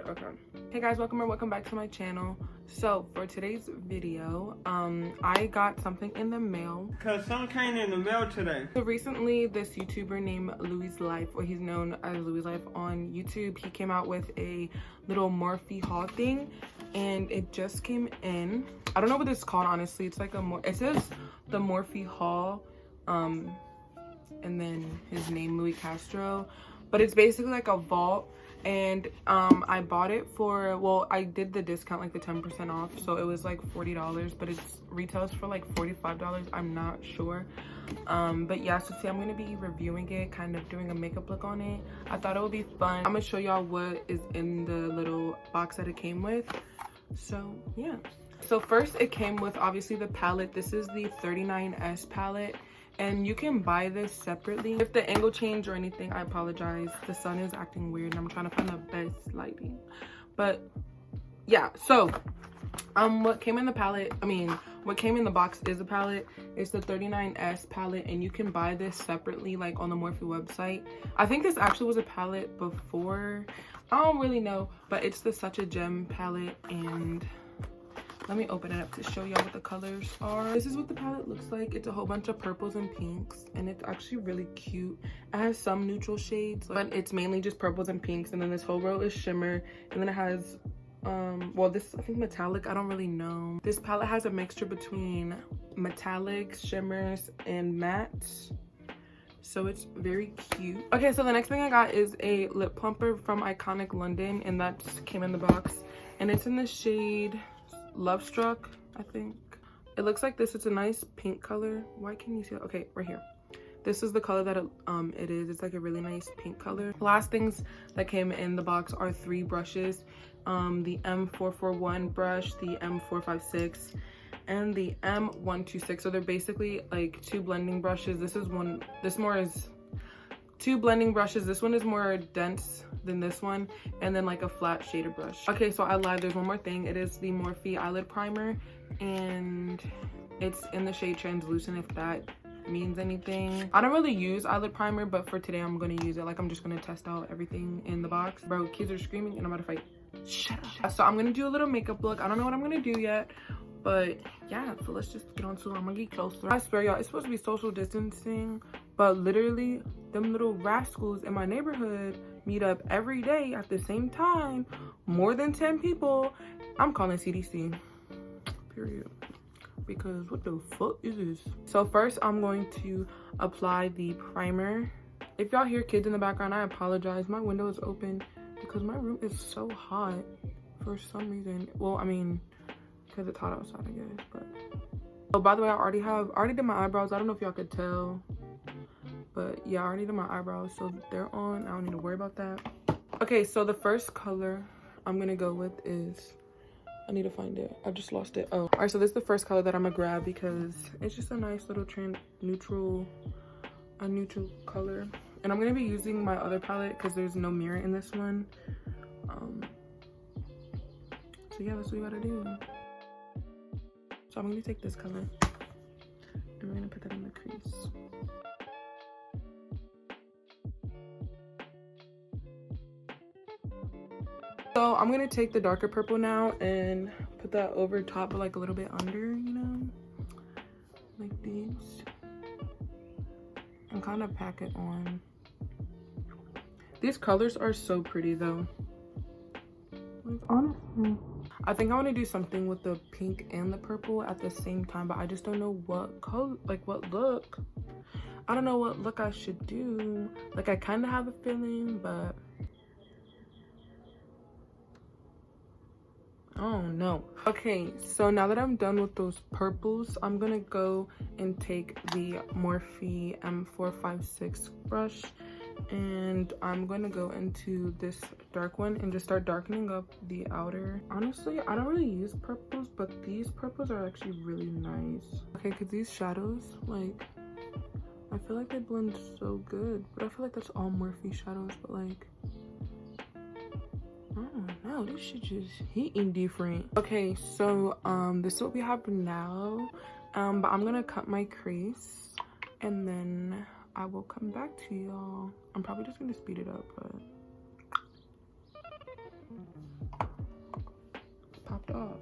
Okay. Hey guys, welcome back to my channel. So for today's video, I got something in the mail. Cause something came in the mail today. So recently, this YouTuber named Louie's Life, or he's known as Louie's Life on YouTube, he came out with a little Morphe haul thing, and it just came in. I don't know what this is called, honestly. It's like it says the Morphe haul, and then his name Louie Castro, but it's basically like a vault. And I bought it for, well, I did the discount, like the 10% off, so it was like $40, but it retails for like $45. I'm not sure, but yeah, so see, I'm gonna be reviewing it, kind of doing a makeup look on it. I thought it would be fun. I'm gonna show y'all what is in the little box that it came with. So yeah, so first it came with obviously the palette. This is the 39S palette, and you can buy this separately. If the angle changed or anything, I apologize. The sun is acting weird and I'm trying to find the best lighting. But yeah, so what came in the palette, what came in the box is a palette. It's the 39S palette, and you can buy this separately, like on the Morphe website. I think this actually was a palette before. I don't really know, but it's the Such a Gem palette, and let me open it up to show y'all what the colors are. This is what the palette looks like. It's a whole bunch of purples and pinks, and it's actually really cute. It has some neutral shades, but it's mainly just purples and pinks, and then this whole row is shimmer, and then it has well, this I think metallic, I don't really know. This palette has a mixture between metallics, shimmers, and mattes, so it's very cute. Okay, so the next thing I got is a lip plumper from Iconic London, and that came in the box, and it's in the shade Love Struck, I think. It looks like this. It's a nice pink color. Why can't you see it? Okay, right here. This is the color that it is. It's like a really nice pink color. Last things that came in the box are 3 brushes. The M441 brush, the M456, and the M126. So they're basically like 2 blending brushes. This more is 2 blending brushes. This one is more dense than this one, and then like a flat shader brush. Okay, so I lied, there's one more thing. It is the Morphe eyelid primer, and it's in the shade Translucent, if that means anything. I don't really use eyelid primer, but for today I'm gonna use it. Like, I'm just gonna test out everything in the box. Bro, kids are screaming and I'm about to fight. Shut up. So I'm gonna do a little makeup look. I don't know what I'm gonna do yet, but yeah, so let's just get on to it. I'm gonna get closer. I swear, y'all, it's supposed to be social distancing, but literally them little rascals in my neighborhood meet up every day at the same time. More than 10 people. I'm calling CDC, period, because what the fuck is this? So first I'm going to apply the primer. If y'all hear kids in the background, I apologize. My window is open because my room is so hot for some reason. Well, because it's hot outside, I guess. But oh, by the way, I already did my eyebrows. I don't know if y'all could tell, but yeah, I already did my eyebrows, so they're on. I don't need to worry about that. Okay, so the first color I'm gonna go with is, I need to find it. I just lost it. Oh, all right, so this is the first color that I'm gonna grab because it's just a nice little neutral color. And I'm gonna be using my other palette because there's no mirror in this one. So yeah, that's what we gotta do. So I'm gonna take this color and we're gonna put that in the crease. So I'm gonna take the darker purple now and put that over top, but like a little bit under, you know, like these, and kind of pack it on. These colors are so pretty though. Like, honestly, I think I want to do something with the pink and the purple at the same time, but I just don't know what color, like what look. I don't know what look I should do. Like, I kind of have a feeling, but oh no. Okay, so now that I'm done with those purples, I'm gonna go and take the Morphe M456 brush, and I'm gonna go into this dark one and just start darkening up the outer. Honestly, I don't really use purples, but these purples are actually really nice. Okay, because these shadows, like, I feel like they blend so good, but I feel like that's all Morphe shadows, but like, I don't know, this shit just hitting different. Okay, so this is what we have now, but I'm gonna cut my crease and then I will come back to y'all. I'm probably just gonna speed it up, but off.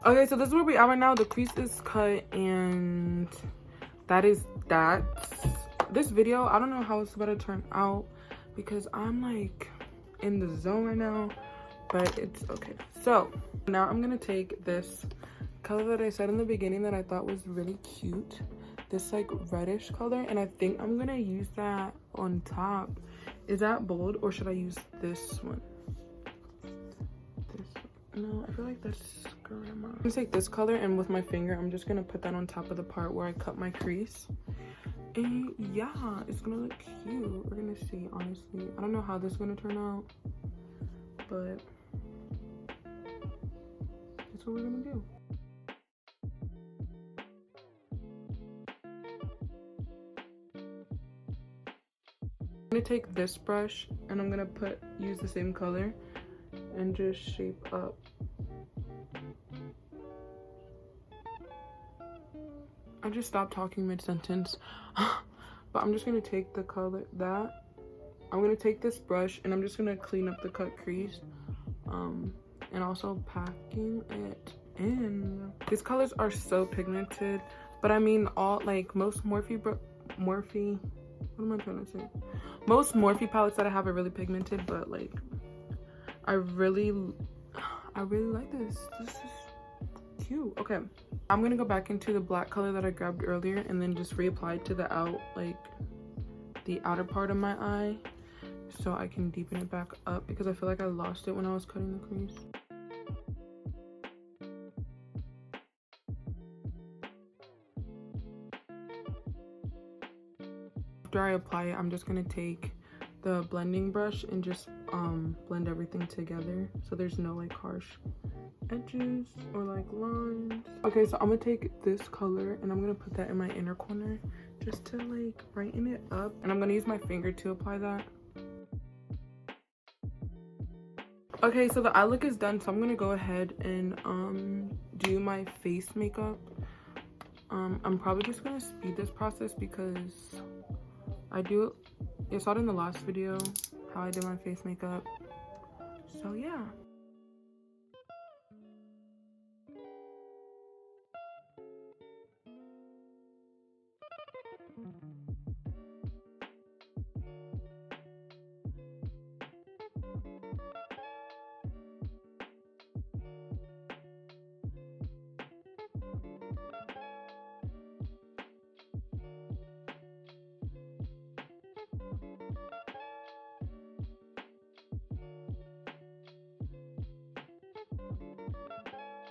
Okay, so this is where we are right now. The crease is cut, and that is that. This video, I don't know how it's gonna turn out because I'm like in the zone right now, but it's okay. So now I'm gonna take this color that I said in the beginning that I thought was really cute, this like reddish color, and I think I'm gonna use that on top. Is that bold, or should I use this one? No, I feel like that's grandma. I'm gonna take this color, and with my finger I'm just gonna put that on top of the part where I cut my crease. And yeah, it's gonna look cute. We're gonna see. Honestly, I don't know how this is gonna turn out, but that's what we're gonna do. I'm gonna take this brush and I'm gonna use the same color and just shape up. I just stopped talking mid-sentence. But I'm just gonna take the color I'm gonna take this brush and I'm just gonna clean up the cut crease, and also packing it in. These colors are so pigmented, but I mean, all like most Morphe, what am I trying to say? Most Morphe palettes that I have are really pigmented, but like I really like this. This is cute. Okay, I'm gonna go back into the black color that I grabbed earlier and then just reapply it to the the outer part of my eye so I can deepen it back up, because I feel like I lost it when I was cutting the crease. After I apply it, I'm just gonna take the blending brush and just blend everything together so there's no like harsh edges or like lines. Okay, so I'm gonna take this color and I'm gonna put that in my inner corner just to like brighten it up, and I'm gonna use my finger to apply that. Okay, so the eye look is done, so I'm gonna go ahead and do my face makeup. I'm probably just gonna speed this process because you saw it in the last video how I did my face makeup, so yeah.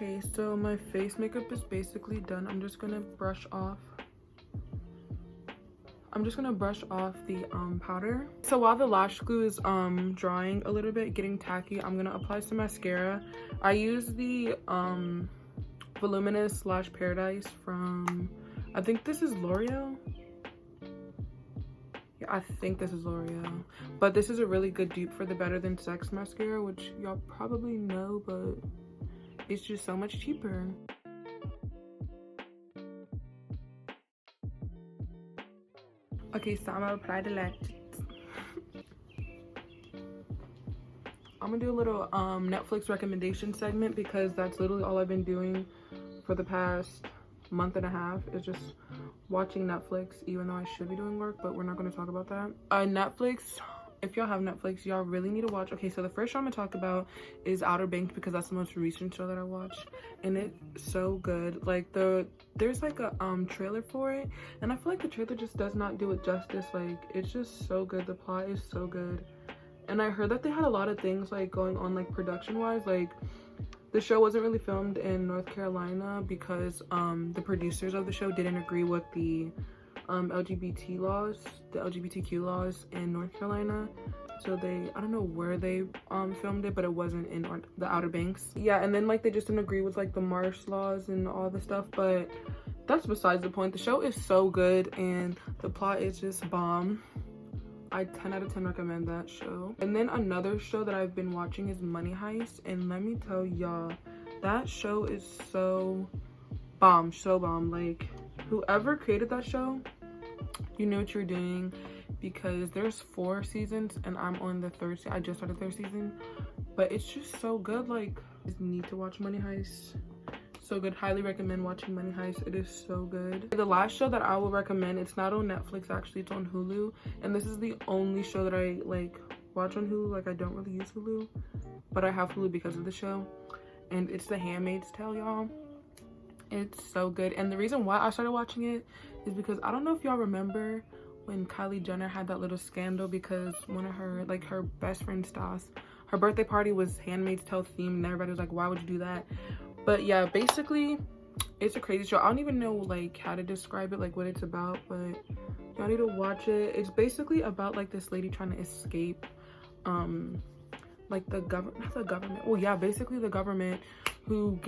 Okay, so my face makeup is basically done. I'm just gonna brush off the powder. So while the lash glue is drying a little bit, getting tacky, I'm gonna apply some mascara. I use the Voluminous Lash Paradise from, I think this is L'Oreal. Yeah, I think this is L'Oreal, but this is a really good dupe for the Better Than Sex mascara, which y'all probably know, but it's just so much cheaper. Okay, so I'm gonna apply the lashes. I'm gonna do a little Netflix recommendation segment because that's literally all I've been doing for the past month and a half, is just watching Netflix, even though I should be doing work, but we're not going to talk about that. Netflix, if y'all have Netflix, y'all really need to watch. Okay, so the first show I'm gonna talk about is Outer Banks because that's the most recent show that I watched, and it's so good. Like there's like a trailer for it, and I feel like the trailer just does not do it justice. Like it's just so good. The plot is so good, and I heard that they had a lot of things like going on, like production wise. Like the show wasn't really filmed in North Carolina because the producers of the show didn't agree with the LGBTQ laws in North Carolina, so I don't know where they filmed it, but it wasn't in the Outer Banks. Yeah, and then like they just didn't agree with like the marsh laws and all the stuff, but that's besides the point. The show is so good and the plot is just bomb. I 10 out of 10 recommend that show. And then another show that I've been watching is Money Heist, and let me tell y'all, that show is so bomb, so bomb. Like whoever created that show, you know what you're doing, because there's 4 seasons and I'm on the 3rd. I just started 3rd season, but it's just so good. Like, you just need to watch Money Heist. So good. Highly recommend watching Money Heist. It is so good. The last show that I will recommend, it's not on Netflix actually, it's on Hulu, and this is the only show that I like watch on Hulu. Like, I don't really use Hulu, but I have Hulu because of the show, and it's The Handmaid's Tale, y'all. It's so good. And the reason why I started watching it is because I don't know if y'all remember when Kylie Jenner had that little scandal because one of her, like, her best friend Stas, her birthday party was Handmaid's Tale themed, and everybody was like, why would you do that? But yeah, basically it's a crazy show. I don't even know like how to describe it, like what it's about, but y'all need to watch it. It's basically about like this lady trying to escape like the government, not the government, well yeah, basically the government who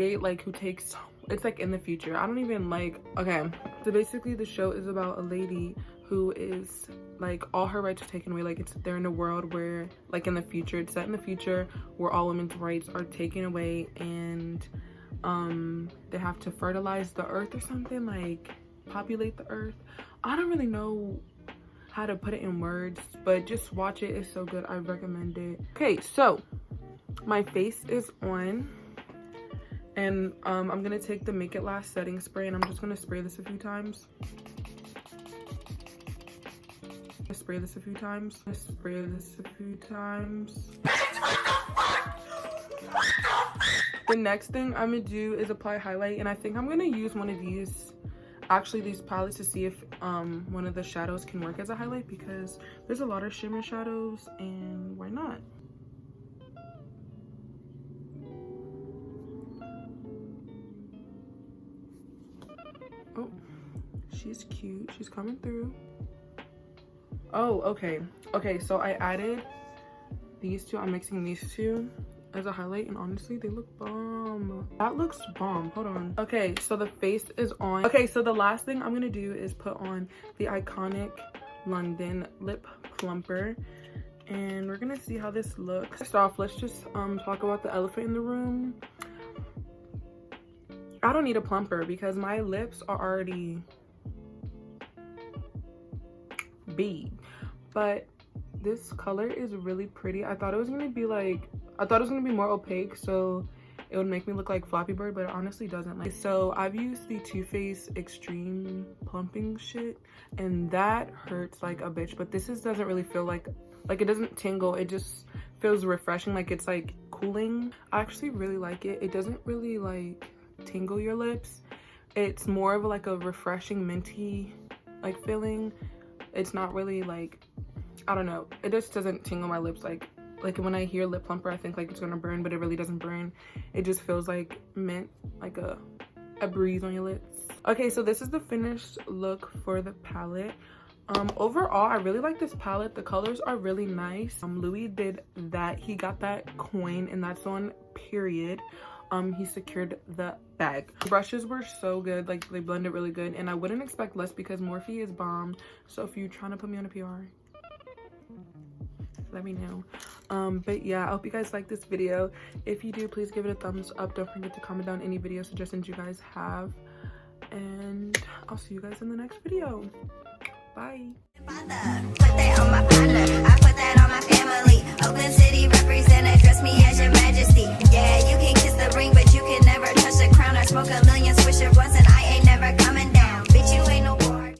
takes, it's like in the future. I don't even like, okay, so basically the show is about a lady who is like, all her rights are taken away. Like, they're in a world where, like, in the future, it's set in the future where all women's rights are taken away, and they have to fertilize the earth or something, like populate the earth. I don't really know how to put it in words, but just watch it. It's so good. I recommend it. Okay, so my face is on, and I'm gonna take the Make It Last setting spray, and I'm just gonna spray this a few times. Spray this a few times. Spray this a few times. The next thing I'm gonna do is apply highlight, and I think I'm gonna use one of these, actually these palettes, to see if one of the shadows can work as a highlight, because there's a lot of shimmer shadows, and why not? Oh, she's cute. She's coming through. Oh, okay, so I added these two. I'm mixing these two as a highlight, and honestly they look bomb. That looks bomb. Hold on. Okay, so the face is on. Okay, so the last thing I'm gonna do is put on the iconic London lip plumper, and we're gonna see how this looks. First off, let's just talk about the elephant in the room. I don't need a plumper because my lips are already big, but this color is really pretty. I thought it was gonna be like, I thought it was gonna be more opaque, so it would make me look like Flappy Bird, but it honestly doesn't. Like, so I've used the Too Faced Extreme Plumping shit, and that hurts like a bitch, but this doesn't really feel like it doesn't tingle. It just feels refreshing, like it's like cooling. I actually really like it. It doesn't really like tingle your lips. It's more of like a refreshing minty like feeling. It's not really like, I don't know, it just doesn't tingle my lips. Like when I hear lip plumper, I think like it's gonna burn, but it really doesn't burn. It just feels like mint, like a breeze on your lips. Okay, so this is the finished look for the palette. Overall, I really like this palette. The colors are really nice. Louis did that. He got that coin, and that's on Period. He secured the bag. The brushes were so good, like they blended really good, and I wouldn't expect less because Morphe is bomb. So if you're trying to put me on a PR, let me know. But yeah, I hope you guys like this video. If you do, please give it a thumbs up. Don't forget to comment down any video suggestions you guys have, and I'll see you guys in the next video. Bye. Put that on my partner, I put that on my family. Oakland City represent, address me as your majesty. Yeah, you can kiss the ring, but you can never touch the crown. I smoke a